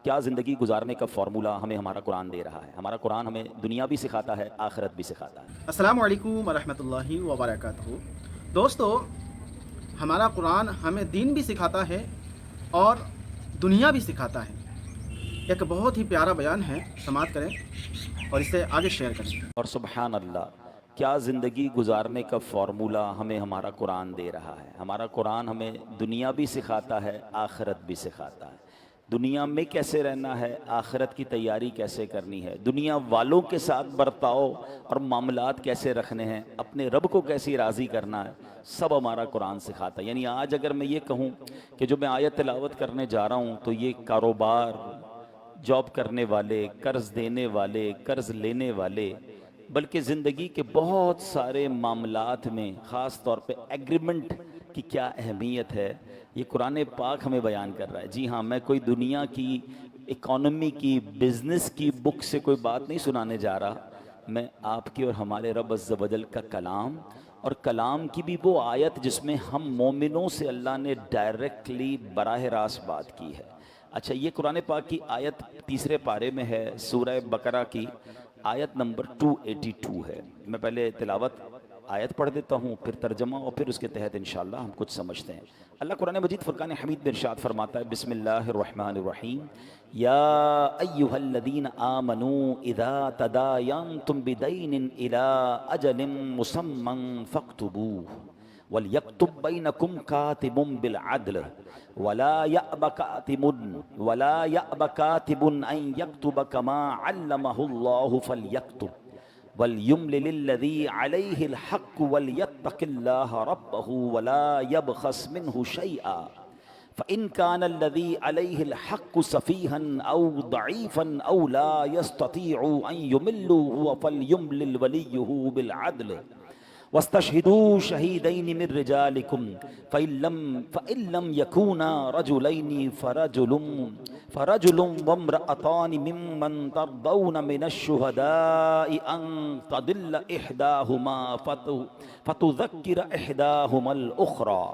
کیا زندگی گزارنے کا فارمولہ ہمیں ہمارا قرآن دے رہا ہے. ہمارا قرآن ہمیں دنیا بھی سکھاتا ہے، آخرت بھی سکھاتا ہے. السلام علیکم ورحمۃ اللہ وبرکاتہ. دوستو، ہمارا قرآن ہمیں دین بھی سکھاتا ہے اور دنیا بھی سکھاتا ہے. ایک بہت ہی پیارا بیان ہے، سماعت کریں اور اسے آگے شیئر کریں. اور سبحان اللہ، کیا زندگی گزارنے کا فارمولہ ہمیں ہمارا قرآن دے رہا ہے. ہمارا قرآن ہمیں دنیا بھی سکھاتا ہے، آخرت بھی سکھاتا ہے. دنیا میں کیسے رہنا ہے، آخرت کی تیاری کیسے کرنی ہے، دنیا والوں کے ساتھ برتاؤ اور معاملات کیسے رکھنے ہیں، اپنے رب کو کیسے راضی کرنا ہے، سب ہمارا قرآن سکھاتا ہے. یعنی آج اگر میں یہ کہوں کہ جو میں آیت تلاوت کرنے جا رہا ہوں تو یہ کاروبار، جاب کرنے والے، قرض دینے والے، قرض لینے والے، بلکہ زندگی کے بہت سارے معاملات میں خاص طور پہ ایگریمنٹ کی کیا اہمیت ہے، یہ قرآن پاک ہمیں بیان کر رہا ہے. جی ہاں، میں کوئی دنیا کی اکانومی کی، بزنس کی بک سے کوئی بات نہیں سنانے جا رہا. میں آپ کی اور ہمارے رب عز و جل کا کلام، اور کلام کی بھی وہ آیت جس میں ہم مومنوں سے اللہ نے ڈائریکٹلی براہ راست بات کی ہے. اچھا، یہ قرآن پاک کی آیت تیسرے پارے میں ہے، سورہ بقرہ کی آیت نمبر 282 ہے. میں پہلے تلاوت آیت پڑھ دیتا ہوں، پھر ترجمہ، اور پھر اس کے تحت انشاءاللہ ہم کچھ سمجھتے ہیں. اللہ قرآن مجید فرقان حمید میں ارشاد فرماتا ہے، بسم اللہ الرحمن الرحیم، یا ایہا الذین آمنوا اذا تداینتم بدین الی اجل مسمى فاکتبوہ وَلْيَكْتُبْ بَيْنَكُمْ كَاتِبٌ بِالْعَدْلِ وَلَا يَأْبَ كَاتِبٌ أَنْ يَكْتُبَ كَمَا عَلَّمَهُ اللَّهُ فَلْيَكْتُبْ وَلْيُمْلِلِ الَّذِي عَلَيْهِ الْحَقُّ وَلْيَتَّقِ اللَّهَ رَبَّهُ وَلَا يَبْخَسْ مِنْهُ شَيْئًا فَإِنْ كَانَ الَّذِي عَلَيْهِ الْحَقُّ سَفِيهًا أَوْ ضَعِيفًا أَوْ لَا يَسْتَطِيعُ أَنْ يُمِلُّوا فَلْيُمْلِلْ وَلِيُّهُ بِالْعَدْلِ وَاسْتَشْهِدُوا شَهِيدَيْنِ مِنْ رِجَالِكُمْ فَإِنْ لَمْ يَكُونَا رَجُلَيْنِ فَرَجُلٌ وَامْرَأَتَانِ مِمَّنْ تَرْضَوْنَ مِنَ الشُّهَدَاءِ أَنْ تَضِلَّ إِحْدَاهُمَا فَتُذَكِّرَ إِحْدَاهُمَا الْأُخْرَى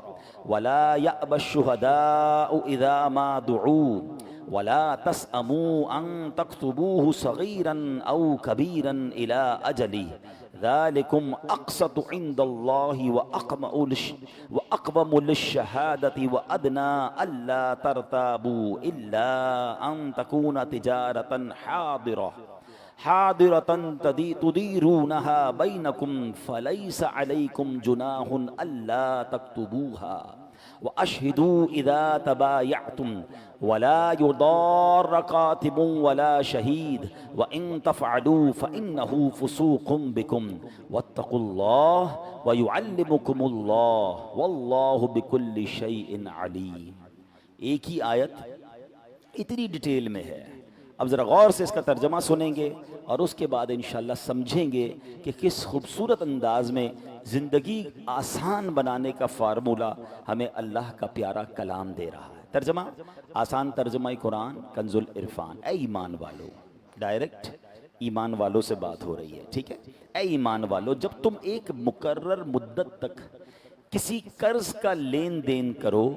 وَلَا يَأْبَ الشُّهَدَاءُ إِذَا مَا دُعُوا وَلَا تَسْأَمُوا أَنْ تَكْتُبُوهُ صَغِيرًا أَوْ كَبِيرًا إِلَى أَجَلِهِ ذَلِكُمْ أَقْسَطُ عِنْدَ اللَّهِ وَأَقْوَمُ لِلشَّهَادَةِ وَأَدْنَىٰ أَلَّا تَرْتَابُوا إِلَّا أَن تَكُونَ تِجَارَةً حَاضِرَةً تُدِيرُونَهَا بَيْنَكُمْ فَلَيْسَ عَلَيْكُمْ جُنَاحٌ أَلَّا تَكْتُبُوهَا وَأَشْهِدُوا إِذَا تَبَايَعْتُمْ وَلَا يُضَارَّ كَاتِبٌ وَلَا شَهِيدٌ وَإِن تَفْعَلُوا فَإِنَّهُ فُسُوقٌ بِكُمْ وَاتَّقُوا اللَّهَ وَيُعَلِّمُكُمُ اللَّهُ وَاللَّهُ بِكُلِّ شَيْءٍ عَلِيمٌ. ایک ہی آیت اتنی ڈیٹیل میں ہے. اب ذرا غور سے اس کا ترجمہ سنیں گے اور اس کے بعد انشاءاللہ سمجھیں گے کہ کس خوبصورت انداز میں زندگی آسان بنانے کا فارمولہ ہمیں اللہ کا پیارا کلام دے رہا ہے. ترجمہ، آسان ترجمہ قرآن کنز العرفان. اے ایمان والو، ڈائریکٹ ایمان والوں سے بات ہو رہی ہے، ٹھیک ہے. اے ایمان والو، جب تم ایک مقرر مدت تک کسی قرض کا لین دین کرو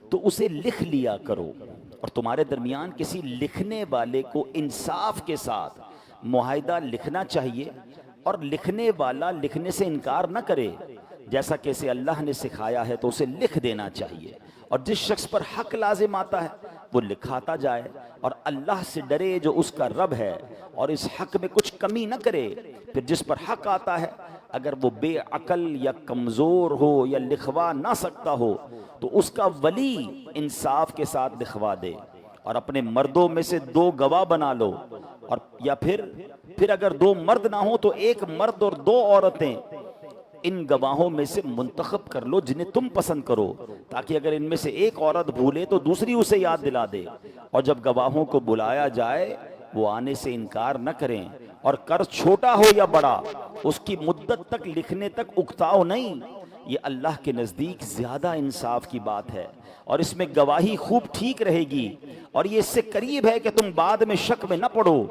تو اسے لکھ لیا کرو، اور تمہارے درمیان کسی لکھنے والے کو انصاف کے ساتھ معاہدہ لکھنا چاہیے، اور لکھنے والا لکھنے سے انکار نہ کرے. جیسا کہ اسے اللہ نے سکھایا ہے تو اسے لکھ دینا چاہیے، اور جس شخص پر حق لازم آتا ہے وہ لکھاتا جائے، اور اللہ سے ڈرے جو اس کا رب ہے، اور اس حق میں کچھ کمی نہ کرے. پھر جس پر حق آتا ہے اگر وہ بے عقل یا کمزور ہو یا لکھوا نہ سکتا ہو تو اس کا ولی انصاف کے ساتھ لکھوا دے، اور اپنے مردوں میں سے 2 گواہ بنا لو، اور یا پھر اگر 2 مرد نہ ہو تو 1 مرد اور 2 عورتیں ان گواہوں میں سے منتخب کر لو جنہیں تم پسند کرو، تاکہ اگر ان میں سے 1 عورت بھولے تو دوسری اسے یاد دلا دے. اور جب گواہوں کو بلایا جائے وہ آنے سے انکار نہ کریں، اور قرض چھوٹا ہو یا بڑا اس کی مدت تک لکھنے تک اکتاؤ نہیں. یہ اللہ کے نزدیک زیادہ انصاف کی بات ہے، اور اس میں گواہی خوب ٹھیک رہے گی، اور یہ اس سے قریب ہے کہ تم بعد میں شک میں نہ پڑو.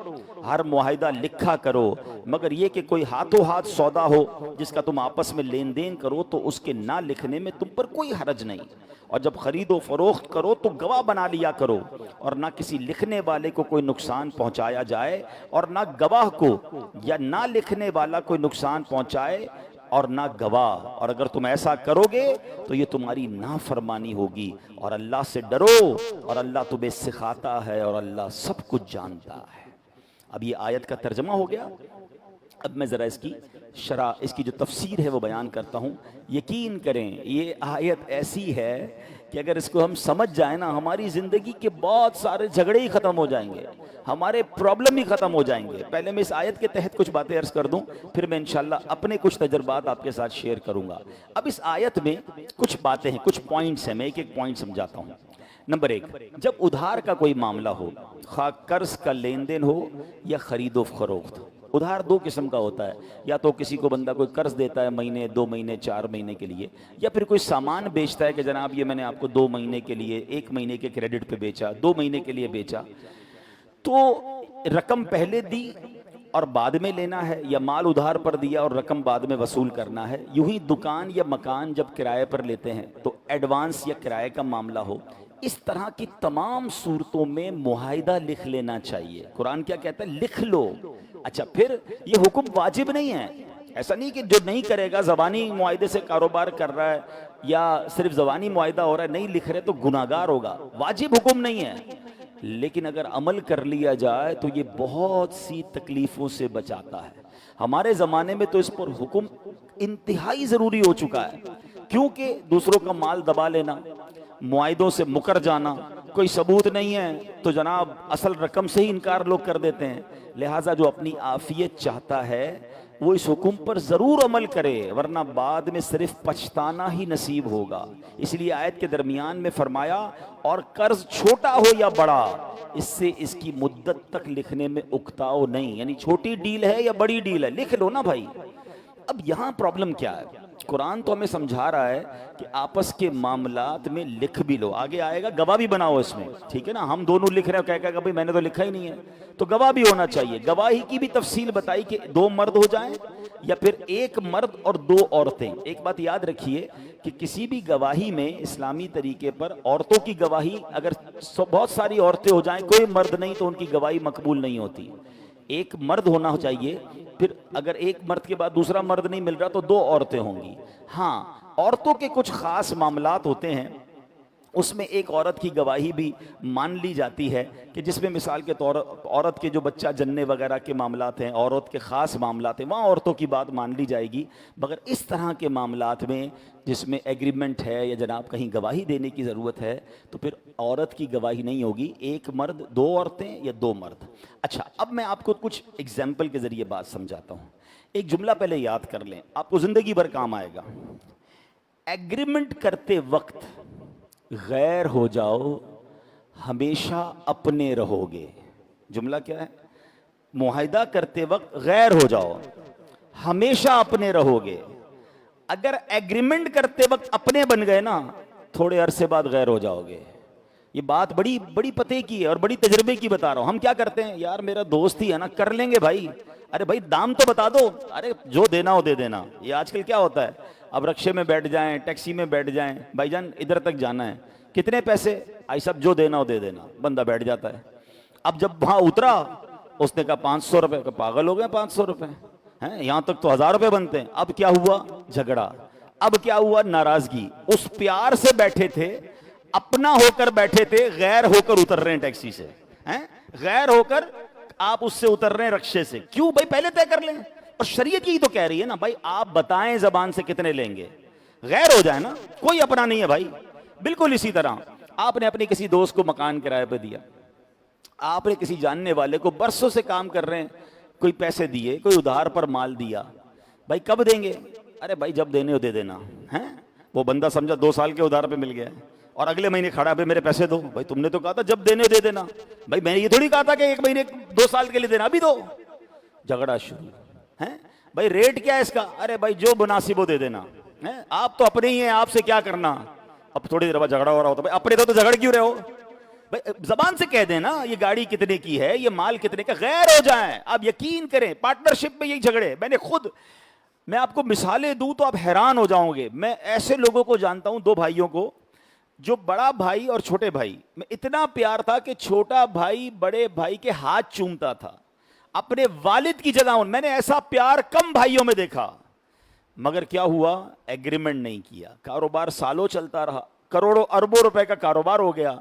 ہر معاہدہ لکھا کرو، مگر یہ کہ کوئی ہاتھوں ہاتھ سودا ہو جس کا تم آپس میں لین دین کرو تو اس کے نہ لکھنے میں تم پر کوئی حرج نہیں. اور جب خرید و فروخت کرو تو گواہ بنا لیا کرو، اور نہ کسی لکھنے والے کو کوئی نقصان پہنچایا جائے، اور نہ گواہ کو یا نہ لکھنے والا کوئی نقصان پہنچائے اور نہ گواہ، اور اگر تم ایسا کرو گے تو یہ تمہاری نافرمانی ہوگی، اور اللہ سے ڈرو، اور اللہ تمہیں سکھاتا ہے، اور اللہ سب کچھ جانتا ہے۔ اب یہ آیت کا ترجمہ ہو گیا۔ اب میں ذرا اس کی شرح، اس کی جو تفسیر ہے وہ بیان کرتا ہوں۔ یقین کریں یہ آیت ایسی ہے کہ اگر اس کو ہم سمجھ جائیں نا، ہماری زندگی کے بہت سارے جھگڑے ہی ختم ہو جائیں گے، ہمارے پرابلم ہی ختم ہو جائیں گے۔ پہلے میں اس آیت کے تحت کچھ باتیں عرض کر دوں، پھر میں انشاءاللہ اپنے کچھ تجربات آپ کے ساتھ شیئر کروں گا۔ اب اس آیت میں کچھ باتیں ہیں، کچھ پوائنٹس ہیں، میں ایک ایک پوائنٹ سمجھاتا ہوں۔ نمبر ایک، جب ادھار کا کوئی معاملہ ہو، خواہ قرض کا لین دین ہو یا خرید و فروخت۔ ادھار دو قسم کا ہوتا ہے، یا تو کسی کو بندہ کوئی قرض دیتا ہے مہینے، 2 مہینے، 4 مہینے کے لیے، یا پھر کوئی سامان بیچتا ہے کہ جناب یہ میں نے آپ کو 2 مہینے کے لیے، 1 مہینے کے کریڈٹ پہ بیچا، 2 مہینے کے لیے بیچا، تو رقم پہلے دی اور بعد میں لینا ہے، یا مال ادھار پر دیا اور رقم بعد میں وصول کرنا ہے۔ یوں ہی دکان یا مکان جب کرائے پر لیتے ہیں تو ایڈوانس یا کرائے کا معاملہ ہو، اس طرح کی تمام صورتوں میں معاہدہ لکھ لینا چاہیے۔ قرآن کیا کہتا ہے؟ لکھ لو۔ اچھا، پھر یہ حکم واجب نہیں ہے، ایسا نہیں کہ جو نہیں کرے گا، زبانی معاہدے سے کاروبار کر رہا ہے یا صرف زبانی معاہدہ ہو رہا ہے، نہیں لکھ رہے تو گناہگار ہوگا، واجب حکم نہیں ہے، لیکن اگر عمل کر لیا جائے تو یہ بہت سی تکلیفوں سے بچاتا ہے۔ ہمارے زمانے میں تو اس پر حکم انتہائی ضروری ہو چکا ہے، کیونکہ دوسروں کا مال دبا لینا، معاہدوں سے مکر جانا، کوئی ثبوت نہیں ہے تو جناب اصل رقم سے ہی انکار لوگ کر دیتے ہیں۔ لہٰذا جو اپنی عافیت چاہتا ہے وہ اس حکم پر ضرور عمل کرے، ورنہ بعد میں صرف پچھتانا ہی نصیب ہوگا۔ اس لیے آیت کے درمیان میں فرمایا، اور قرض چھوٹا ہو یا بڑا، اس سے اس کی مدت تک لکھنے میں اکتاؤ نہیں، یعنی چھوٹی ڈیل ہے یا بڑی ڈیل ہے، لکھ لو نا بھائی۔ اب یہاں پرابلم کیا ہے؟ قرآن تو ہمیں سمجھا رہا ہے کہ آپس کے معاملات میں لکھ بھی لو، آگے آئے گا گواہ بھی بناؤ اس میں، ٹھیک ہے نا؟ ہم دونوں لکھ رہے ہیں، کہہ کہ بھائی میں نے تو لکھا ہی نہیں ہے، تو گواہ بھی ہونا چاہیے۔ گواہی کی بھی تفصیل بتائی کہ 2 مرد ہو جائیں یا پھر 1 مرد اور 2 عورتیں۔ ایک بات یاد رکھیے کہ کسی بھی گواہی میں اسلامی طریقے پر عورتوں کی گواہی، اگر بہت ساری عورتیں ہو جائیں، کوئی مرد نہیں، تو ان کی گواہی مقبول نہیں ہوتی۔ 1 مرد ہونا چاہیے، پھر اگر 1 مرد کے بعد دوسرا مرد نہیں مل رہا تو 2 عورتیں ہوں گی۔ ہاں، عورتوں کے کچھ خاص معاملات ہوتے ہیں، اس میں ایک عورت کی گواہی بھی مان لی جاتی ہے، کہ جس میں مثال کے طور عورت کے جو بچہ جننے وغیرہ کے معاملات ہیں، عورت کے خاص معاملات ہیں، وہاں عورتوں کی بات مان لی جائے گی، مگر اس طرح کے معاملات میں جس میں ایگریمنٹ ہے یا جناب کہیں گواہی دینے کی ضرورت ہے تو پھر عورت کی گواہی نہیں ہوگی، 1 مرد 2 عورتیں یا 2 مرد۔ اچھا، اب میں آپ کو کچھ ایگزامپل کے ذریعے بات سمجھاتا ہوں۔ ایک جملہ پہلے یاد کر لیں، آپ کو زندگی بھر کام آئے گا۔ ایگریمنٹ کرتے وقت غیر ہو جاؤ، ہمیشہ اپنے رہو گے۔ جملہ کیا ہے؟ معاہدہ کرتے وقت غیر ہو جاؤ، ہمیشہ اپنے رہو گے۔ اگر ایگریمنٹ کرتے وقت اپنے بن گئے نا، تھوڑے عرصے بعد غیر ہو جاؤ گے۔ یہ بات بڑی بڑی پتے کی ہے اور بڑی تجربے کی بتا رہا ہوں۔ ہم کیا کرتے ہیں، یار میرا دوست ہی ہے نا، کر لیں گے بھائی، ارے بھائی دام تو بتا دو، ارے جو دینا ہو دے دینا۔ یہ آج کل کیا ہوتا ہے، اب رکشے میں بیٹھ جائیں، ٹیکسی میں بیٹھ جائیں، بھائی جان ادھر تک جانا ہے، کتنے پیسے؟ آئی صاحب جو دینا ہو دے دینا، بندہ بیٹھ جاتا ہے۔ اب جب وہاں اترا اس نے کہا 500 روپے، کہ پاگل ہو گئے 500 روپے ہیں، یہاں تک تو 1000 روپے بنتے ہیں۔ اب کیا ہوا؟ جھگڑا۔ اب کیا ہوا؟ ناراضگی۔ اس پیار سے بیٹھے تھے، اپنا ہو کر بیٹھے تھے، غیر ہو کر اتر رہے ہیں ٹیکسی سے، غیر ہو کر آپ اس سے اتر رہے ہیں رکشے سے۔ کیوں بھائی؟ پہلے طے کر لیں۔ اور شریعت یہی تو کہہ رہی ہے نا بھائی، آپ بتائیں زبان سے کتنے لیں گے، غیر ہو جائے نا، کوئی اپنا نہیں ہے بھائی۔ بالکل اسی طرح آپ نے اپنے کسی دوست کو مکان کرائے پہ دیا، آپ نے کسی جاننے والے کو برسوں سے کام کر رہے ہیں، کوئی پیسے دیے، کوئی ادھار پر مال دیا، بھائی کب دیں گے؟ ارے بھائی جب دینے ہو دے دینا، ہیں؟ وہ بندہ سمجھا 2 سال کے ادھار پہ مل گیا اور اگلے مہینے کھڑا ہے میرے پیسے دو۔ بھائی تم نے تو کہا تھا جب دینے ہو دے دینا، بھائی میں نے یہ تھوڑی کہا تھا کہ 1 مہینے 2 سال کے لیے دینا، ابھی دو۔ جھگڑا شروع ہیں، بھائی ریٹ کیا ہے اس کا؟ ارے بھائی جو مناسب ہو دے دینا، آپ تو اپنے ہی ہیں، آپ سے کیا کرنا۔ اب تھوڑی دیر بعد جھگڑا ہو رہا ہوتا، بھائی اپنے تو جھگڑ کیوں رہے ہو؟ بھائی زبان سے کہہ دینا یہ گاڑی کتنے کی ہے، یہ مال کتنے کا، غیر ہو جائیں۔ آپ یقین کریں پارٹنرشپ میں یہی جھگڑے، میں آپ کو مثالیں دوں تو آپ حیران ہو جاؤں گے۔ میں ایسے لوگوں کو جانتا ہوں، 2 بھائیوں کو جو بڑا بھائی اور چھوٹے بھائی میں اتنا پیار تھا کہ چھوٹا بھائی بڑے بھائی کے ہاتھ چومتا تھا اپنے والد کی جگہ. میں نے ایسا پیار کم بھائیوں میں دیکھا. مگر کیا ہوا, ایگریمنٹ نہیں کیا, کاروبار سالوں چلتا رہا, کروڑوں اربوں روپے کا کاروبار ہو گیا.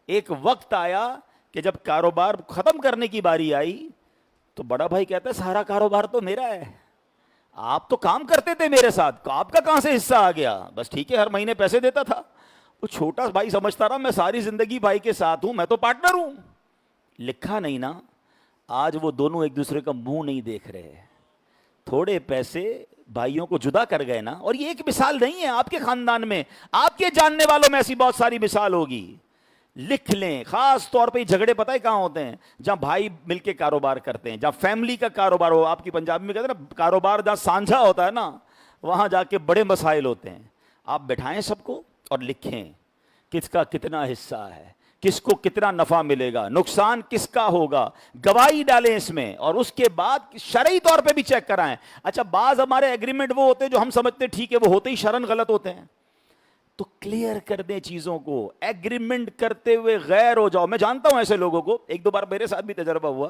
ایک وقت آیا کہ جب کاروبار ختم کرنے کی باری آئی تو بڑا بھائی کہتا ہے سارا کاروبار تو میرا ہے, آپ تو کام کرتے تھے میرے ساتھ, آپ کا کہاں سے حصہ آ گیا؟ بس ٹھیک ہے, ہر مہینے پیسے دیتا تھا. وہ چھوٹا بھائی سمجھتا رہا میں ساری زندگی بھائی کے ساتھ ہوں, میں تو پارٹنر ہوں. لکھا نہیں نا, آج وہ دونوں ایک دوسرے کا منہ نہیں دیکھ رہے. تھوڑے پیسے بھائیوں کو جدا کر گئے نا. اور یہ ایک مثال نہیں ہے, آپ کے خاندان میں, آپ کے جاننے والوں میں ایسی بہت ساری مثال ہوگی. لکھ لیں. خاص طور پہ جھگڑے پتہ ہے کہاں ہوتے ہیں؟ جہاں بھائی مل کے کاروبار کرتے ہیں, جہاں فیملی کا کاروبار ہو. آپ کی پنجابی میں کہتے ہیں نا کاروبار جہاں سانجھا ہوتا ہے نا, وہاں جا کے بڑے مسائل ہوتے ہیں. آپ بٹھائیں سب کو اور لکھیں کس کا کتنا حصہ ہے, کس کو کتنا نفع ملے گا, نقصان کس کا ہوگا, گواہی ڈالیں اس میں. اور اس کے بعد شرعی طور پہ بھی چیک کرائیں. اچھا بعض ہمارے ایگریمنٹ وہ ہوتے ہیں جو ہم سمجھتے ہیں ٹھیک ہے, وہ ہوتے ہی شرعن غلط ہوتے ہیں. تو کلیئر کر دیں چیزوں کو. ایگریمنٹ کرتے ہوئے غیر ہو جاؤ. میں جانتا ہوں ایسے لوگوں کو, ایک دو بار میرے ساتھ بھی تجربہ ہوا.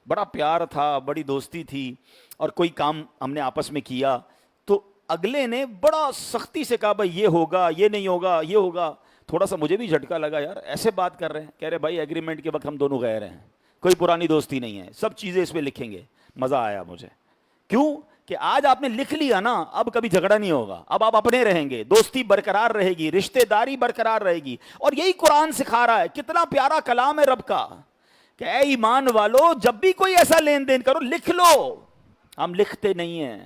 بڑا پیار تھا, بڑی دوستی تھی, اور کوئی کام ہم نے آپس میں کیا تو اگلے نے بڑا سختی سے کہا بھائی یہ ہوگا, یہ نہیں ہوگا, یہ ہوگا. تھوڑا سا مجھے بھی جھٹکا لگا, یار ایسے بات کر رہے ہیں. کہہ رہے بھائی ایگریمنٹ کے وقت ہم دونوں غیر ہیں, کوئی پرانی دوستی نہیں ہے, سب چیزیں اس میں لکھیں گے. مزہ آیا مجھے. کیوں کہ آج آپ نے لکھ لیا نا, اب کبھی جھگڑا نہیں ہوگا, اب آپ اپنے رہیں گے, دوستی برقرار رہے گی, رشتہ داری برقرار رہے گی. اور یہی قرآن سکھا رہا ہے. کتنا پیارا کلام ہے رب کا کہ اے ایمان والو جب بھی کوئی ایسا لین دین کرو لکھ لو. ہم لکھتے نہیں ہیں,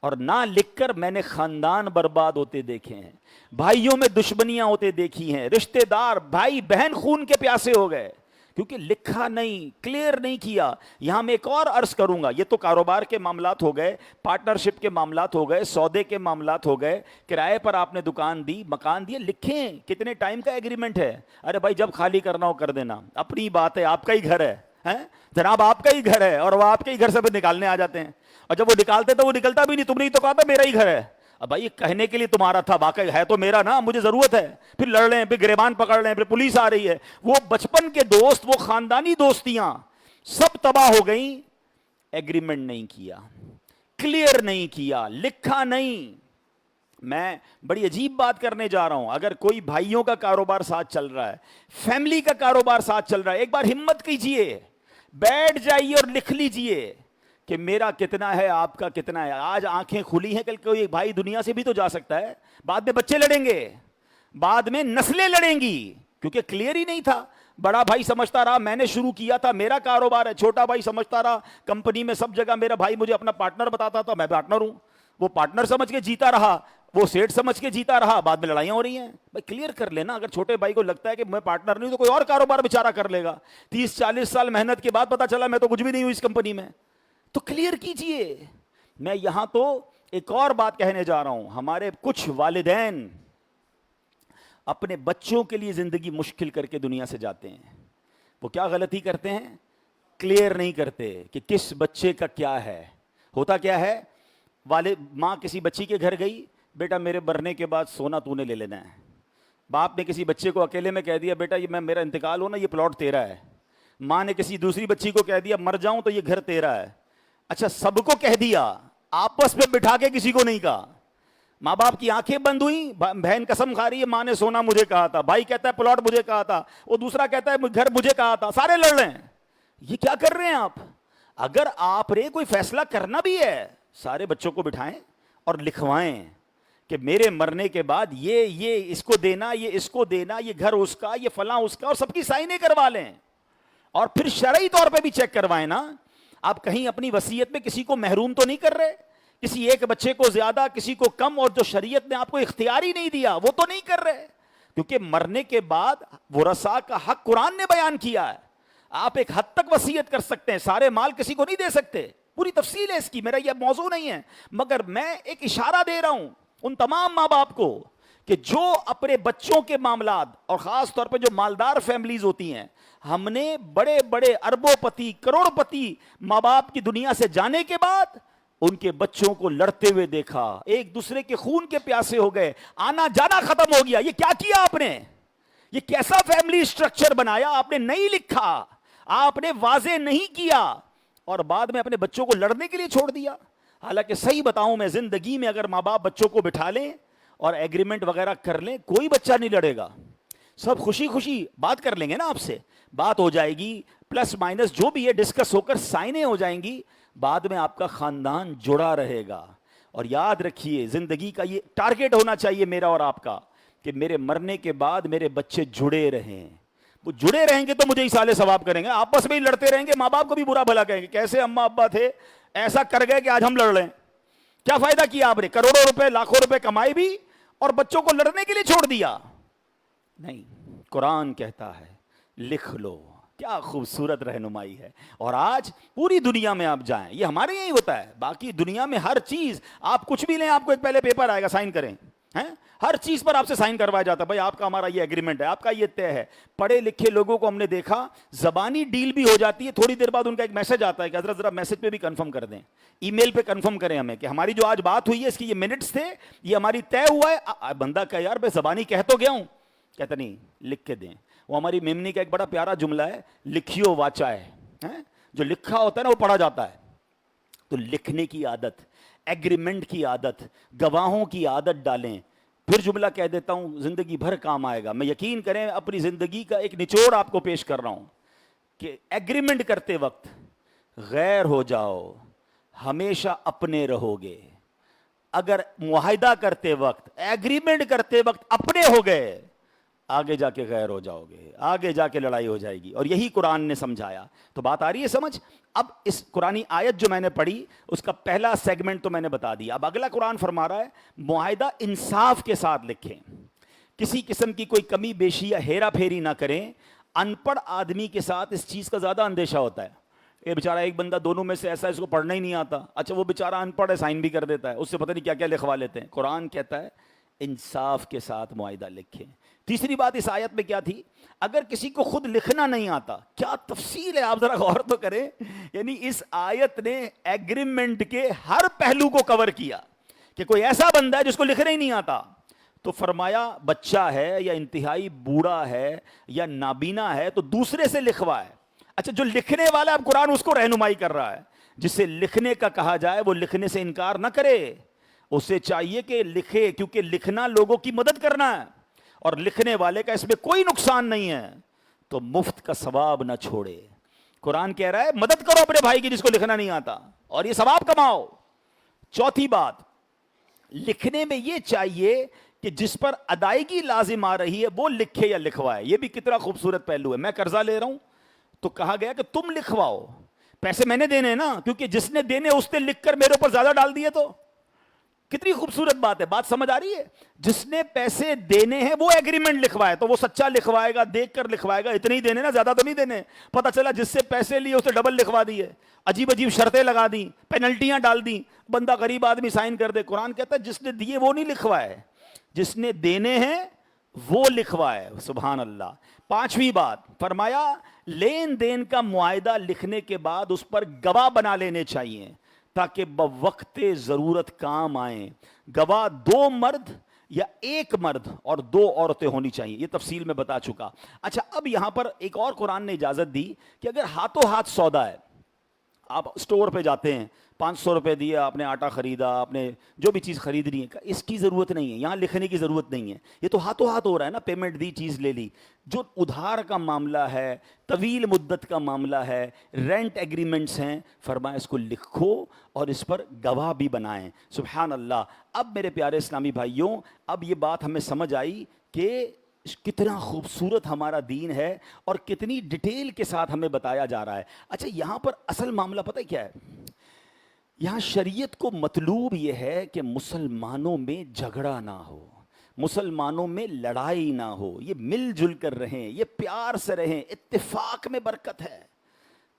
اور نہ لکھ کر میں نے خاندان برباد ہوتے دیکھے ہیں, بھائیوں میں دشمنیاں ہوتے دیکھی ہیں, رشتہ دار بھائی بہن خون کے پیاسے ہو گئے کیونکہ لکھا نہیں, کلیئر نہیں کیا. یہاں میں ایک اور عرض کروں گا, یہ تو کاروبار کے معاملات ہو گئے, پارٹنرشپ کے معاملات ہو گئے, سودے کے معاملات ہو گئے, کرائے پر آپ نے دکان دی, مکان دیے, لکھیں کتنے ٹائم کا ایگریمنٹ ہے. ارے بھائی جب خالی کرنا ہو کر دینا, اپنی بات ہے, آپ کا ہی گھر ہے جناب, آپ کا ہی گھر ہے, اور وہ آپ کے ہی گھر سے بھی نکالنے آ جاتے ہیں. اور جب وہ نکالتے تو وہ نکلتا بھی نہیں, تم نے تو کہا تھا میرا ہی گھر ہے. اب بھائی کہنے کے لیے تمہارا تھا, واقعی ہے تو میرا نا, مجھے ضرورت ہے. پھر لڑ لیں, پھر گریبان پکڑ لیں, پھر پولیس آ رہی ہے. وہ بچپن کے دوست, وہ خاندانی دوستیاں سب تباہ ہو گئیں. ایگریمنٹ نہیں کیا, کلیئر نہیں کیا, لکھا نہیں. میں بڑی عجیب بات کرنے جا رہا ہوں. اگر کوئی بھائیوں کا کاروبار ساتھ چل رہا ہے, فیملی کا کاروبار ساتھ چل رہا ہے, ایک بار ہمت کیجئے, بیٹھ جائیے اور لکھ لیجئے کہ میرا کتنا ہے, آپ کا کتنا ہے. آج آنکھیں کھلی ہیں, کل کوئی بھائی دنیا سے بھی تو جا سکتا ہے. بعد میں بچے لڑیں گے, بعد میں نسلیں لڑیں گی, کیونکہ کلیئر ہی نہیں تھا. بڑا بھائی سمجھتا رہا میں نے شروع کیا تھا, میرا کاروبار ہے. چھوٹا بھائی سمجھتا رہا کمپنی میں سب جگہ میرا بھائی مجھے اپنا پارٹنر بتاتا تھا, میں پارٹنر ہوں. وہ پارٹنر سمجھ کے جیتا رہا, وہ سیٹ سمجھ کے جیتا رہا, بعد میں لڑائیاں ہو رہی ہیں. بھائی کلیئر کر لینا. اگر چھوٹے بھائی کو لگتا ہے کہ میں پارٹنر نہیں ہوں تو کوئی اور کاروبار بیچارہ کر لے گا. 30-40 سال محنت کے بعد پتا چلا میں تو کچھ بھی نہیں ہوں اس کمپنی میں, تو کلیئر کیجئے. میں یہاں تو ایک اور بات کہنے جا رہا ہوں. ہمارے کچھ والدین اپنے بچوں کے لیے زندگی مشکل کر کے دنیا سے جاتے ہیں. وہ کیا غلطی کرتے ہیں؟ کلیئر نہیں کرتے کہ کس بچے کا کیا ہے. ہوتا کیا ہے, ماں کسی بچی کے گھر گئی, بیٹا میرے مرنے کے بعد سونا تو نے لے لینا ہے. باپ نے کسی بچے کو اکیلے میں کہہ دیا بیٹا یہ میرا انتقال ہو نا, یہ پلاٹ تیرا ہے. ماں نے کسی دوسری بچی کو کہہ دیا مر جاؤں تو یہ گھر تیرا ہے. اچھا سب کو کہہ دیا, آپس میں بٹھا کے کسی کو نہیں کہا. ماں باپ کی آنکھیں بند ہوئی, بہن قسم کھا رہی ہے ماں نے سونا مجھے کہا تھا, بھائی کہتا ہے پلاٹ مجھے کہا تھا, وہ دوسرا کہتا ہے گھر مجھے کہا تھا, سارے لڑ رہے ہیں. یہ کیا کر رہے ہیں آپ؟ اگر آپ نے کوئی فیصلہ کرنا بھی ہے, سارے بچوں کو بٹھائیں اور لکھوائیں کہ میرے مرنے کے بعد یہ اس کو دینا, یہ اس کو دینا, یہ گھر اس کا, یہ فلاں اس کا, اور سب کی سائنیں کروا لیں. اور پھر شرعی طور پہ بھی چیک کروائیں نا. آپ کہیں اپنی وصیت میں کسی کو محروم تو نہیں کر رہے, کسی ایک بچے کو زیادہ کسی کو کم, اور جو شریعت نے آپ کو اختیار ہی نہیں دیا وہ تو نہیں کر رہے. کیونکہ مرنے کے بعد ورثاء کا حق قرآن نے بیان کیا ہے. آپ ایک حد تک وصیت کر سکتے ہیں, سارے مال کسی کو نہیں دے سکتے. پوری تفصیل ہے اس کی, میرا یہ موضوع نہیں ہے, مگر میں ایک اشارہ دے رہا ہوں ان تمام ماں باپ کو کہ جو اپنے بچوں کے معاملات, اور خاص طور پہ جو مالدار فیملیز ہوتی ہیں, ہم نے بڑے بڑے اربوں پتی کروڑ پتی ماں باپ کی دنیا سے جانے کے بعد ان کے بچوں کو لڑتے ہوئے دیکھا, ایک دوسرے کے خون کے پیاسے ہو گئے, آنا جانا ختم ہو گیا. یہ کیا کیا آپ نے؟ یہ کیسا فیملی سٹرکچر بنایا آپ نے؟ نہیں لکھا، آپ نے واضح نہیں کیا، اور بعد میں اپنے بچوں کو لڑنے کے لیے چھوڑ دیا۔ حالانکہ صحیح بتاؤں میں، زندگی میں اگر ماں باپ بچوں کو بٹھا لیں اور ایگریمنٹ وغیرہ کر لیں، کوئی بچہ نہیں لڑے گا، سب خوشی خوشی بات کر لیں گے نا، آپ سے بات ہو جائے گی، پلس مائنس جو بھی ہے ڈسکس ہو کر سائنیں ہو جائیں گی، بعد میں آپ کا خاندان جڑا رہے گا۔ اور یاد رکھیے، زندگی کا یہ ٹارگٹ ہونا چاہیے میرا اور آپ کا، کہ میرے مرنے کے بعد میرے بچے جڑے رہیں۔ وہ جڑے رہیں گے تو مجھے اصالے ثواب کریں گے، آپس میں ہی لڑتے رہیں گے، ماں باپ کو بھی برا بھلا کہیں گے، کیسے اماں ابا تھے ایسا کر گئے کہ آج ہم لڑ رہے ہیں۔ کیا فائدہ کیا آپ نے؟ کروڑوں روپے لاکھوں روپے کمائے بھی اور بچوں کو لڑنے کے لیے چھوڑ دیا۔ نہیں، قرآن کہتا ہے لکھ لو۔ کیا خوبصورت رہنمائی ہے۔ اور آج پوری دنیا میں آپ جائیں، یہ ہمارے یہی ہوتا ہے، باقی دنیا میں ہر چیز، آپ کچھ بھی لیں آپ کو ایک پہلے پیپر آئے گا، سائن کریں، ہر چیز پر آپ سے سائن کروایا جاتا ہے، بھائی آپ کا ہمارا یہ ایگریمنٹ ہے، آپ کا یہ طے ہے۔ پڑھے لکھے لوگوں کو ہم نے دیکھا زبانی ڈیل بھی ہو جاتی ہے، تھوڑی دیر بعد ان کا ایک میسج آتا ہے کہ حضرت ذرا میسج پہ بھی کنفرم کر دیں، ای میل پہ کنفرم کریں ہمیں کہ ہماری جو آج بات ہوئی ہے اس کی یہ منٹس تھے، یہ ہماری طے ہوا ہے۔ بندہ کہ یار میں زبانی کہہ تو گیا ہوں، کہتا نہیں لکھ کے دیں۔ وہ ہماری میمنی کا ایک بڑا پیارا جملہ ہے، لکھیو واچا ہے، جو لکھا ہوتا ہے نا وہ پڑھا جاتا ہے۔ تو لکھنے کی عادت، ایگریمنٹ کی عادت، گواہوں کی عادت ڈالیں۔ پھر جملہ کہہ دیتا ہوں، زندگی بھر کام آئے گا۔ میں یقین کریں اپنی زندگی کا ایک نچوڑ آپ کو پیش کر رہا ہوں کہ ایگریمنٹ کرتے وقت غیر ہو جاؤ، ہمیشہ اپنے رہو گے۔ اگر معاہدہ کرتے وقت، ایگریمنٹ کرتے وقت اپنے ہو گئے، آگے جا کے غیر ہو جاؤ گے، آگے جا کے لڑائی ہو جائے گی۔ اور یہی قرآن نے سمجھایا۔ تو بات آ رہی ہے سمجھ؟ اب اس قرآنی آیت جو میں نے پڑھی اس کا پہلا سیگمنٹ تو میں نے بتا دیا۔ اب اگلا قرآن فرما رہا ہے معاہدہ انصاف کے ساتھ لکھیں، کسی قسم کی کوئی کمی بیشی یا ہیرا پھیری نہ کریں۔ ان پڑھ آدمی کے ساتھ اس چیز کا زیادہ اندیشہ ہوتا ہے، یہ بیچارہ ایک بندہ دونوں میں سے ایسا ہے اس کو پڑھنا ہی نہیں آتا، اچھا وہ بیچارہ ان پڑھ ہے سائن بھی کر دیتا ہے، اس سے پتہ نہیں کیا کیا لکھوا لیتے ہیں۔ قرآن کہتا ہے انصاف کے ساتھ معاہدہ لکھیں۔ تیسری بات اس آیت میں کیا تھی؟ اگر کسی کو خود لکھنا نہیں آتا، کیا تفصیل ہے، آپ ذرا غور تو کریں۔ یعنی اس آیت نے ایگریمنٹ کے ہر پہلو کو کور کیا کہ کوئی ایسا بندہ ہے جس کو لکھنا ہی نہیں آتا، تو فرمایا بچہ ہے یا انتہائی بوڑھا ہے یا نابینا ہے تو دوسرے سے لکھوائے۔ اچھا جو لکھنے والا، اب قرآن اس کو رہنمائی کر رہا ہے، جسے لکھنے کا کہا جائے وہ لکھنے سے انکار نہ کرے، اسے چاہیے کہ لکھے، کیونکہ لکھنا لوگوں کی مدد کرنا ہے اور لکھنے والے کا اس میں کوئی نقصان نہیں ہے، تو مفت کا ثواب نہ چھوڑے۔ قرآن کہہ رہا ہے مدد کرو اپنے بھائی کی جس کو لکھنا نہیں آتا اور یہ ثواب کماؤ۔ چوتھی بات، لکھنے میں یہ چاہیے کہ جس پر ادائیگی لازم آ رہی ہے وہ لکھے یا لکھوائے۔ یہ بھی کتنا خوبصورت پہلو ہے۔ میں قرضہ لے رہا ہوں تو کہا گیا کہ تم لکھواؤ، پیسے میں نے دینے ہیں نا، کیونکہ جس نے دینے اس نے لکھ کر میرے اوپر زیادہ ڈال دیے، تو کتنی خوبصورت بات ہے۔ بات سمجھ آ رہی ہے؟ جس نے پیسے دینے ہیں وہ ایگریمنٹ لکھوائے، تو وہ سچا لکھوائے گا، دیکھ کر لکھوائے گا، اتنے ہی دینے نا، زیادہ تو نہیں دینے۔ پتہ چلا جس سے پیسے لیے اسے ڈبل لکھوا دیے، عجیب عجیب شرطیں لگا دیں، پینلٹیاں ڈال دیں، بندہ غریب آدمی سائن کر دے۔ قرآن کہتا ہے جس نے دیے وہ نہیں لکھوائے، جس نے دینے ہیں وہ لکھوائے۔ سبحان اللہ۔ پانچویں بات فرمایا لین دین کا معاہدہ لکھنے کے بعد اس پر گواہ بنا لینے چاہیے تاکہ بوقت ضرورت کام آئیں۔ گواہ 2 مرد یا 1 مرد اور 2 عورتیں ہونی چاہیے، یہ تفصیل میں بتا چکا۔ اچھا اب یہاں پر ایک اور قرآن نے اجازت دی کہ اگر ہاتھوں ہاتھ سودا ہے، آپ اسٹور پہ جاتے ہیں، 500 روپے دیے، آپ نے آٹا خریدا، آپ نے جو بھی چیز خریدنی ہے، اس کی ضرورت نہیں ہے، یہاں لکھنے کی ضرورت نہیں ہے، یہ تو ہاتھوں ہاتھ ہو رہا ہے نا، پیمنٹ دی، چیز لے لی۔ جو ادھار کا معاملہ ہے، طویل مدت کا معاملہ ہے، رینٹ ایگریمنٹس ہیں، فرمایا اس کو لکھو اور اس پر گواہ بھی بنائیں۔ سبحان اللہ۔ اب میرے پیارے اسلامی بھائیوں، اب یہ بات ہمیں سمجھ آئی کہ کتنا خوبصورت ہمارا دین ہے اور کتنی ڈیٹیل کے ساتھ ہمیں بتایا جا رہا ہے۔ اچھا یہاں پر اصل معاملہ پتہ کیا ہے؟ یہاں شریعت کو مطلوب یہ ہے کہ مسلمانوں میں جھگڑا نہ ہو، مسلمانوں میں لڑائی نہ ہو، یہ مل جل کر رہیں، یہ پیار سے رہیں، اتفاق میں برکت ہے۔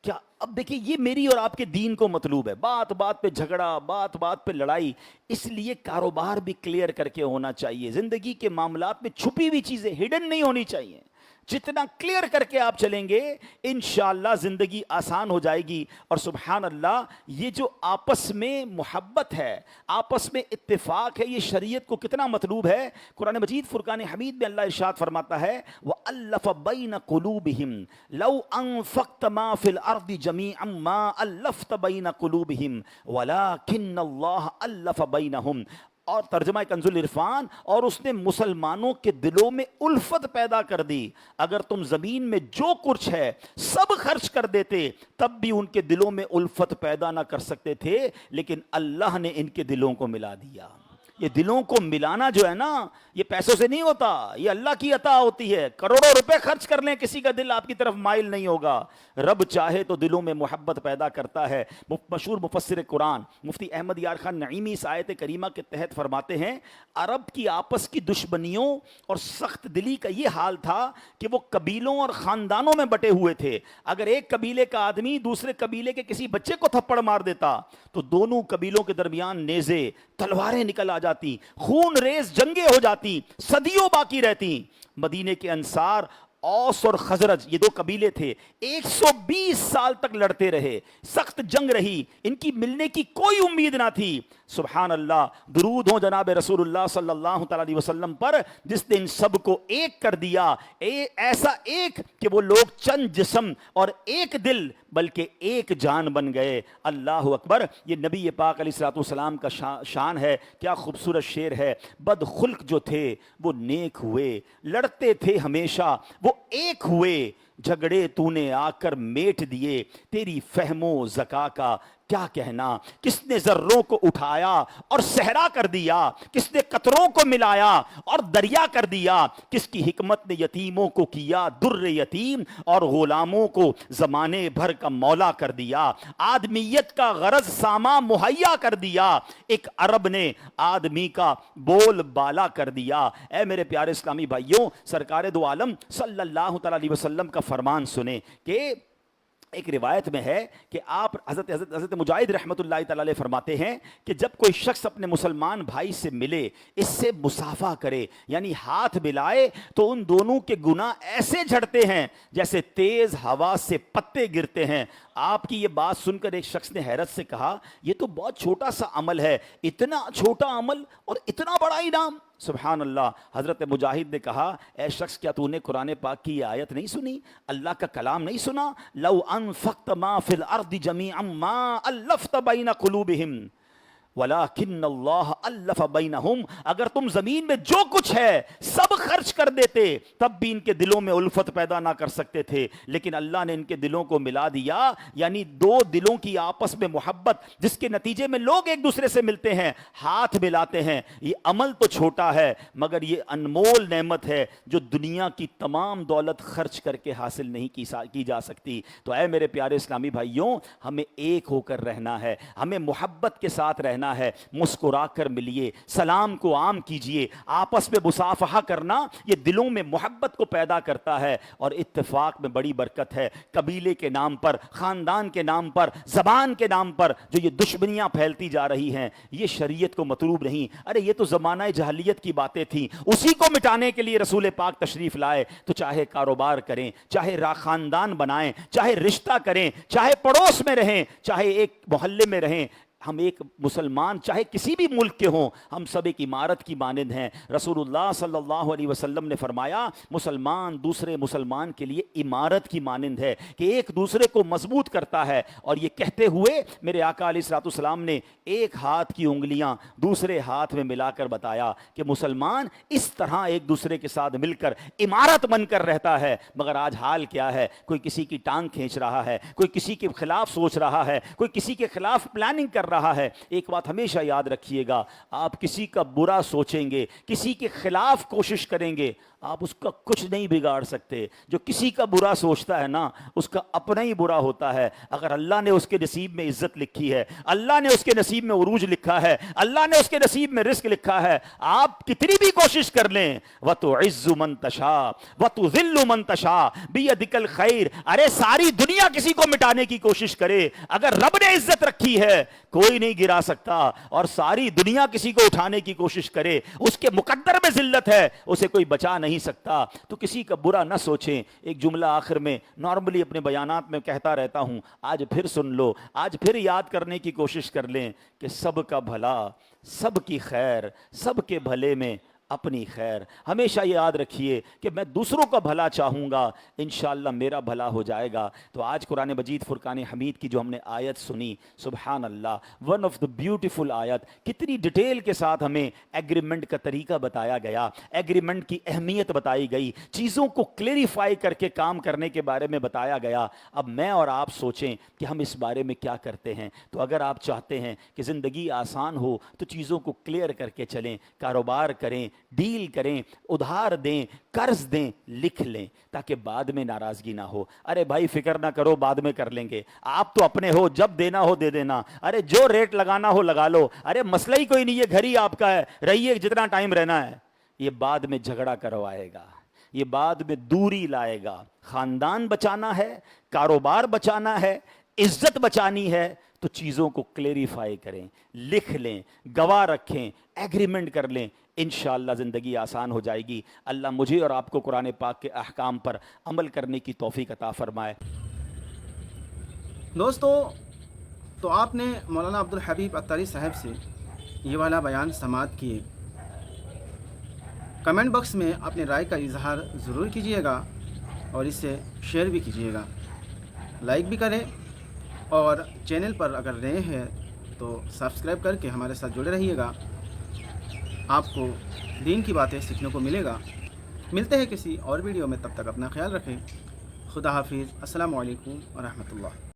کیا اب دیکھیں یہ میری اور آپ کے دین کو مطلوب ہے، بات بات پہ جھگڑا، بات بات پہ لڑائی، اس لیے کاروبار بھی کلیئر کر کے ہونا چاہیے، زندگی کے معاملات میں چھپی ہوئی چیزیں ہڈن نہیں ہونی چاہیے۔ جتنا کلیئر کر کے آپ چلیں گے انشاءاللہ زندگی آسان ہو جائے گی. اور سبحان اللہ یہ جو آپس میں محبت ہے, آپس میں اتفاق ہے, یہ شریعت کو کتنا مطلوب ہے. قرآن مجید فرقان حمید میں اللہ ارشاد فرماتا ہے وَأَلَّفَ بَيْنَ قُلُوبِهِمْ لَوْ أَنفَقْتَ مَا فِي الْأَرْضِ جَمِيعًا مَا أَلَّفْتَ بَيْنَ قُلُوبِهِمْ وَلَكِنَّ اللَّهَ أَلَّفَ بَيْنَهُمْ. اور ترجمہ کنز العرفان, اور اس نے مسلمانوں کے دلوں میں الفت پیدا کر دی. اگر تم زمین میں جو کچھ ہے سب خرچ کر دیتے تب بھی ان کے دلوں میں الفت پیدا نہ کر سکتے تھے, لیکن اللہ نے ان کے دلوں کو ملا دیا. یہ دلوں کو ملانا جو ہے نا, یہ پیسوں سے نہیں ہوتا, یہ اللہ کی عطا ہوتی ہے. کروڑوں روپے خرچ کر لیں کسی کا دل آپ کی طرف مائل نہیں ہوگا. رب چاہے تو دلوں میں محبت پیدا کرتا ہے. مشہور مفسر قرآن مفتی احمد یار خان نعیمی اس آیت کریمہ کے تحت فرماتے ہیں عرب کی آپس کی دشمنیوں اور سخت دلی کا یہ حال تھا کہ وہ قبیلوں اور خاندانوں میں بٹے ہوئے تھے. اگر ایک قبیلے کا آدمی دوسرے قبیلے کے کسی بچے کو تھپڑ مار دیتا تو دونوں قبیلوں کے درمیان نیزے تلواریں نکل آ جاتی, خون ریز جنگیں ہو جاتی, صدیوں باقی رہتی. مدینے کے انصار اوس اور خزرج یہ دو قبیلے تھے, 120 سال تک لڑتے رہے, سخت جنگ رہی, ان کی ملنے کی کوئی امید نہ تھی. سبحان اللہ, درود ہو جناب رسول اللہ صلی اللہ تعالی علیہ وسلم پر جس نے ان سب کو ایک کر دیا, ایسا ایک کہ وہ لوگ چند جسم اور ایک دل بلکہ ایک جان بن گئے. اللہ اکبر. یہ نبی پاک علیہ الصلوۃ والسلام کا شان ہے. کیا خوبصورت شعر ہے. بد خلق جو تھے وہ نیک ہوئے, لڑتے تھے ہمیشہ وہ ایک ہوئے, جھگڑے تو نے آ کر میٹ دیے, تیری فہم و ذکا کا کیا کہنا. کس نے ذروں کو اٹھایا اور صحرا کر دیا, کس نے قطروں کو ملایا اور دریا کر دیا, کس کی حکمت نے یتیموں کو کیا در یتیم اور غلاموں کو زمانے بھر کا مولا کر دیا. آدمیت کا غرض ساما مہیا کر دیا, ایک عرب نے آدمی کا بول بالا کر دیا. اے میرے پیارے اسلامی بھائیوں, سرکار دو عالم صلی اللہ تعالی علیہ وسلم کا فرمان سنیں کہ ایک روایت میں ہے کہ آپ حضرت مجاہد رحمۃ اللہ تعالی علیہ فرماتے ہیں کہ جب کوئی شخص اپنے مسلمان بھائی سے ملے, اس سے مصافحہ کرے یعنی ہاتھ ملائے, تو ان دونوں کے گناہ ایسے جھڑتے ہیں جیسے تیز ہوا سے پتے گرتے ہیں. آپ کی یہ بات سن کر ایک شخص نے حیرت سے کہا یہ تو بہت چھوٹا سا عمل ہے, اتنا چھوٹا عمل اور اتنا بڑا انعام. سبحان اللہ. حضرت مجاہد نے کہا اے شخص کیا تو نے قرآن پاک کی یہ آیت نہیں سنی, اللہ کا کلام نہیں سنا؟ لو انفقت ما فی الارض جمیعا ما الفت بین قلوبہم وَلَكِنَّ اللَّهَ أَلَّفَ بَيْنَهُمْ. اگر تم زمین میں جو کچھ ہے سب خرچ کر دیتے تب بھی ان کے دلوں میں الفت پیدا نہ کر سکتے تھے, لیکن اللہ نے ان کے دلوں کو ملا دیا. یعنی دو دلوں کی آپس میں محبت جس کے نتیجے میں لوگ ایک دوسرے سے ملتے ہیں, ہاتھ ملاتے ہیں. یہ عمل تو چھوٹا ہے مگر یہ انمول نعمت ہے جو دنیا کی تمام دولت خرچ کر کے حاصل نہیں کی جا سکتی. تو اے میرے پیارے اسلامی بھائیوں, ہمیں ایک ہو کر رہنا ہے, ہمیں محبت کے ساتھ رہنا ہے. مسکرا کر ملیے, سلام کو عام کیجئے, آپس میں مصافحہ کرنا یہ دلوں میں محبت کو پیدا کرتا ہے. اور اتفاق میں بڑی برکت ہے. قبیلے کے نام پر, خاندان کے نام پر, زبان کے نام پر جو یہ دشمنیاں پھیلتی جا رہی ہیں یہ شریعت کو مطلوب نہیں. ارے یہ تو زمانہ جاہلیت کی باتیں تھیں, اسی کو مٹانے کے لیے رسول پاک تشریف لائے. تو چاہے کاروبار کریں, چاہے خاندان بنائیں, چاہے رشتہ کریں, چاہے پڑوس میں رہیں, چاہے ایک محلے میں رہیں, ہم ایک مسلمان چاہے کسی بھی ملک کے ہوں ہم سب ایک عمارت کی مانند ہیں. رسول اللہ صلی اللہ علیہ وسلم نے فرمایا مسلمان دوسرے مسلمان کے لیے عمارت کی مانند ہے کہ ایک دوسرے کو مضبوط کرتا ہے. اور یہ کہتے ہوئے میرے آقا علیہ الصلوۃ والسلام نے ایک ہاتھ کی انگلیاں دوسرے ہاتھ میں ملا کر بتایا کہ مسلمان اس طرح ایک دوسرے کے ساتھ مل کر عمارت بن کر رہتا ہے. مگر آج حال کیا ہے, کوئی کسی کی ٹانگ کھینچ رہا ہے, کوئی کسی کے خلاف سوچ رہا ہے, کوئی کسی کے خلاف پلاننگ کر رہا ہے. ایک بات ہمیشہ یاد رکھیے گا, آپ کسی کا برا سوچیں گے, کسی کے خلاف کوشش کریں گے, آپ اس کا کچھ نہیں بگاڑ سکتے. جو کسی کا برا سوچتا ہے نا اس کا اپنا ہی برا ہوتا ہے. اگر اللہ نے اس کے نصیب میں عزت لکھی ہے, اللہ نے اس کے نصیب میں عروج لکھا ہے, اللہ نے اس کے نصیب میں رزق لکھا ہے, آپ کتنی بھی کوشش کر لیں, وَتُعِزُّ مَن تَشَاءُ وَتُذِلُّ مَن تَشَاءُ بِيَدِكَ الْخَيْرُ. ارے ساری دنیا کسی کو مٹانے کی کوشش کرے, اگر رب نے عزت رکھی ہے کوئی نہیں گرا سکتا. اور ساری دنیا کسی کو اٹھانے کی کوشش کرے, اس کے مقدر میں ذلت ہے, اسے کوئی بچا نہیں نہیں سکتا تو کسی کا برا نہ سوچیں. ایک جملہ آخر میں نارملی اپنے بیانات میں کہتا رہتا ہوں, آج پھر سن لو, آج پھر یاد کرنے کی کوشش کر لیں کہ سب کا بھلا, سب کی خیر, سب کے بھلے میں اپنی خیر. ہمیشہ یہ یاد رکھیے کہ میں دوسروں کا بھلا چاہوں گا, انشاءاللہ میرا بھلا ہو جائے گا. تو آج قرآن مجید فرقان حمید کی جو ہم نے آیت سنی, سبحان اللہ, ون آف دا بیوٹیفل آیت, کتنی ڈیٹیل کے ساتھ ہمیں ایگریمنٹ کا طریقہ بتایا گیا, ایگریمنٹ کی اہمیت بتائی گئی, چیزوں کو کلیریفائی کر کے کام کرنے کے بارے میں بتایا گیا. اب میں اور آپ سوچیں کہ ہم اس بارے میں کیا کرتے ہیں. تو اگر آپ چاہتے ہیں کہ زندگی آسان ہو تو چیزوں کو کلیئر کر کے چلیں, کاروبار کریں, ڈیل کریں, ادھار دیں, قرض دیں, لکھ لیں تاکہ بعد میں ناراضگی نہ ہو. ارے بھائی فکر نہ کرو, بعد میں کر لیں گے, آپ تو اپنے ہو, جب دینا ہو دے دینا, ارے جو ریٹ لگانا ہو لگا لو, ارے مسئلہ ہی کوئی نہیں, یہ گھر ہی آپ کا ہے, رہیے جتنا ٹائم رہنا ہے. یہ بعد میں جھگڑا کروائے گا, یہ بعد میں دوری لائے گا. خاندان بچانا ہے, کاروبار بچانا ہے, عزت بچانی ہے تو چیزوں کو کلیریفائی کریں, لکھ لیں, گواہ رکھیں, ایگریمنٹ کر لیں, انشاءاللہ زندگی آسان ہو جائے گی. اللہ مجھے اور آپ کو قرآن پاک کے احکام پر عمل کرنے کی توفیق عطا فرمائے. دوستو, تو آپ نے مولانا عبدالحبیب اتاری صاحب سے یہ والا بیان سماعت کیے. کمنٹ باکس میں اپنے رائے کا اظہار ضرور کیجیے گا اور اسے شیئر بھی کیجیے گا, لائک بھی کریں, اور چینل پر اگر نئے ہیں تو سبسکرائب کر کے ہمارے ساتھ جڑے رہیے گا. آپ کو دین کی باتیں سیکھنے کو ملے گا. ملتے ہیں کسی اور ویڈیو میں, تب تک اپنا خیال رکھیں. خدا حافظ. السلام علیکم ورحمۃ اللہ.